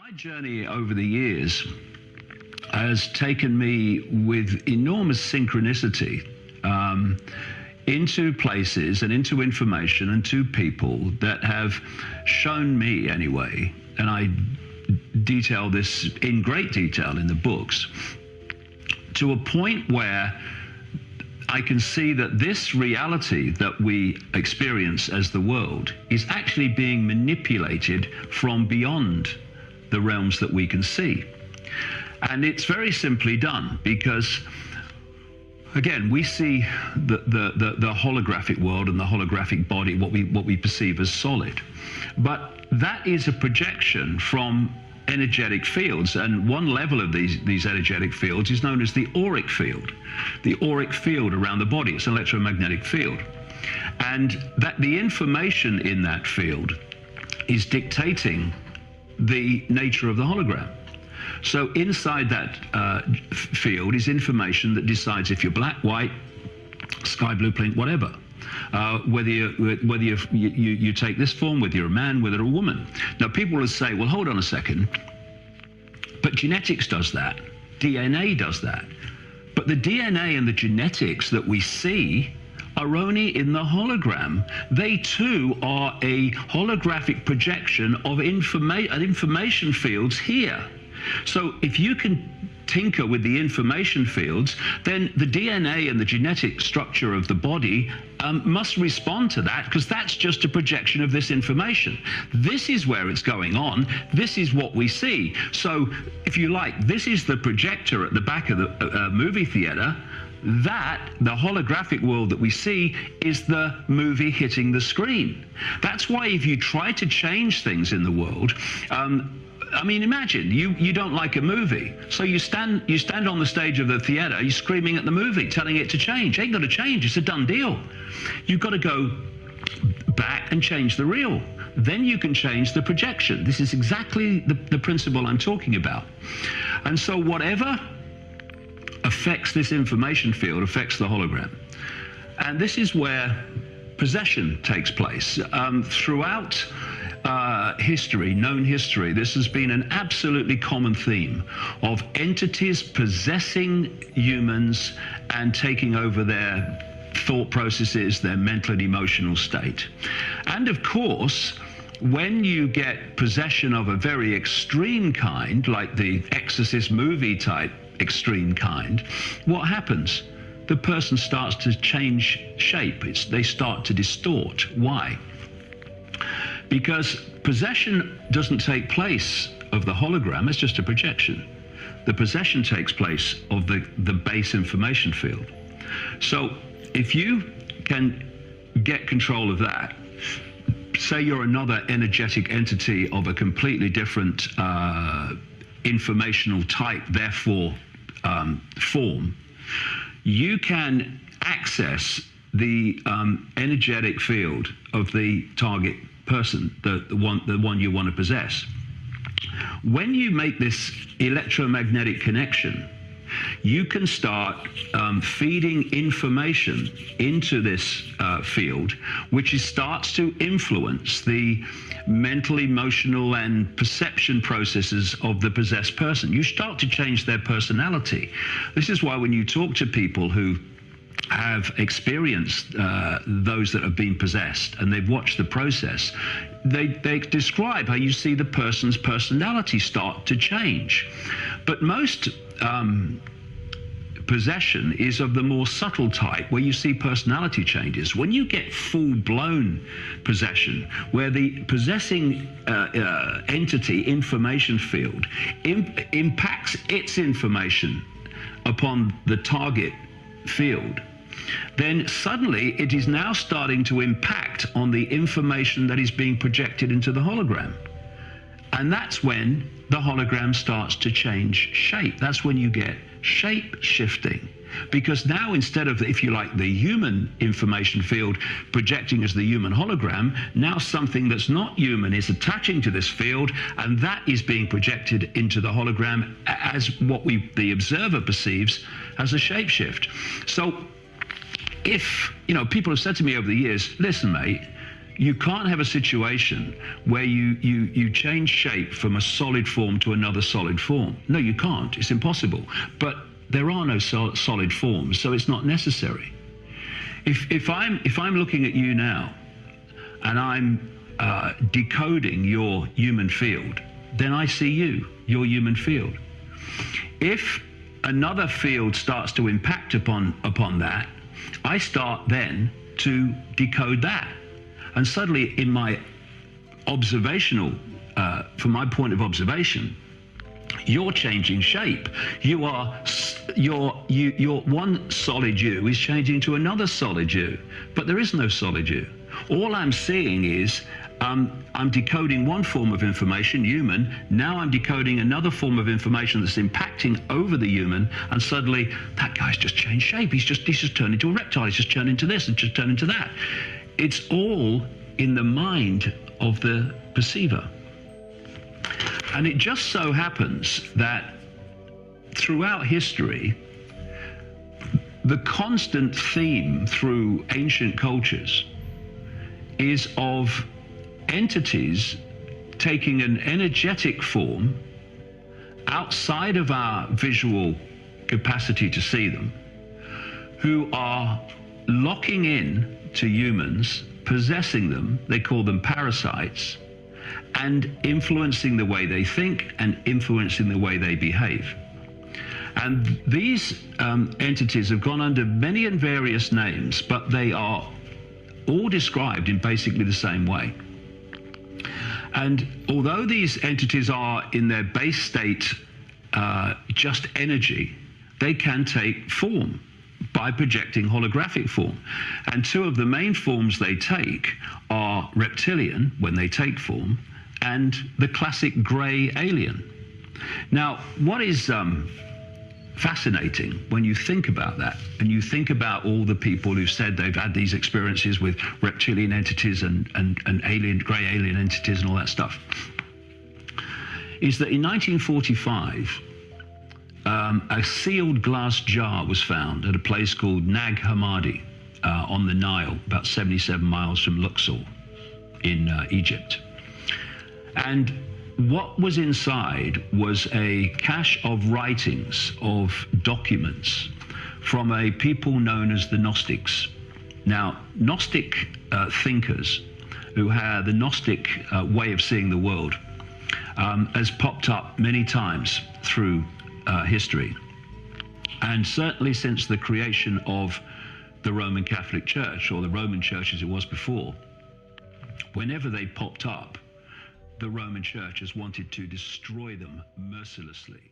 My journey over the years has taken me with enormous synchronicity into places and into information and to people that have shown me anyway, and I detail this in great detail in the books, to a point where I can see that this reality that we experience as the world is actually being manipulated from beyond the realms that we can see. And it's very simply done because, again, we see the holographic world and the holographic body, what we perceive as solid. But that is a projection from energetic fields, and one level of these energetic fields is known as the auric field. The auric field around the body, it's an electromagnetic field. And that the information in that field is dictating the nature of the hologram. So inside that field is information that decides if you're black, white, sky blue, pink, whatever. Whether you take this form, whether you're a man, whether you're a woman. Now people will say, well, hold on a second, but genetics does that, DNA does that. But the DNA and the genetics that we see are only in the hologram. They too are a holographic projection of information fields here. So if you can tinker with the information fields, then the DNA and the genetic structure of the body must respond to that, because that's just a projection of this information. This is where it's going on. This is what we see. So if you like, this is the projector at the back of the movie theater. That, the holographic world that we see, is the movie hitting the screen. That's why if you try to change things in the world, I mean, imagine you don't like a movie, so you stand on the stage of the theater, you're screaming at the movie, telling it to change. It ain't got to change, it's a done deal. You've got to go back and change the reel. Then you can change the projection. This is exactly the principle I'm talking about. And so whatever affects this information field affects the hologram. And this is where possession takes place. Throughout history, known history, this has been an absolutely common theme of entities possessing humans and taking over their thought processes, their mental and emotional state. And of course, when you get possession of a very extreme kind, like the Exorcism movie type extreme kind, what happens? The person starts to change shape. They start to distort. Why? Because possession doesn't take place of the hologram, it's just a projection. The possession takes place of the base information field. So if you can get control of that, say you're another energetic entity of a completely different informational type, therefore form, you can access the energetic field of the target person, the one you want to possess. When you make this electromagnetic connection, you can start feeding information into this field, which starts to influence the mental, emotional, and perception processes of the possessed person. You start to change their personality. This is why when you talk to people who have experienced those that have been possessed and they've watched the process, they describe how you see the person's personality start to change. But most possession is of the more subtle type, where you see personality changes. When you get full-blown possession, where the possessing entity information field impacts its information upon the target field, then suddenly it is now starting to impact on the information that is being projected into the hologram. And that's when the hologram starts to change shape. That's when you get shape shifting. Because now, instead of, if you like, the human information field projecting as the human hologram, now something that's not human is attaching to this field, and that is being projected into the hologram as what the observer perceives as a shapeshift. So if, people have said to me over the years, listen, mate, You can't have a situation where you change shape from a solid form to another solid form. No, you can't. It's impossible. But there are no solid forms, so it's not necessary. If I'm looking at you now, and I'm decoding your human field, then I see you, your human field. If another field starts to impact upon that, I start then to decode that. And suddenly in my observational, from my point of observation, you're changing shape. Your one solid you is changing to another solid you, but there is no solid you. All I'm seeing is I'm decoding one form of information, human. Now I'm decoding another form of information that's impacting over the human, and suddenly that guy's just changed shape. He's just turned into a reptile. He's just turned into this and just turned into that. It's all in the mind of the perceiver. And it just so happens that throughout history, the constant theme through ancient cultures is of entities taking an energetic form outside of our visual capacity to see them, who are locking in to humans, possessing them, they call them parasites, and influencing the way they think and influencing the way they behave. And these entities have gone under many and various names, but they are all described in basically the same way. And although these entities are in their base state just energy, they can take form by projecting holographic form. And two of the main forms they take are reptilian, when they take form, and the classic grey alien. Now, what is fascinating when you think about that, and you think about all the people who've said they've had these experiences with reptilian entities and alien, grey alien entities and all that stuff, is that in 1945, a sealed glass jar was found at a place called Nag Hammadi on the Nile, about 77 miles from Luxor in Egypt. And what was inside was a cache of writings, of documents from a people known as the Gnostics. Now, Gnostic thinkers who had the Gnostic way of seeing the world has popped up many times through history. And certainly since the creation of the Roman Catholic Church, or the Roman Church as it was before, whenever they popped up, the Roman Church has wanted to destroy them mercilessly.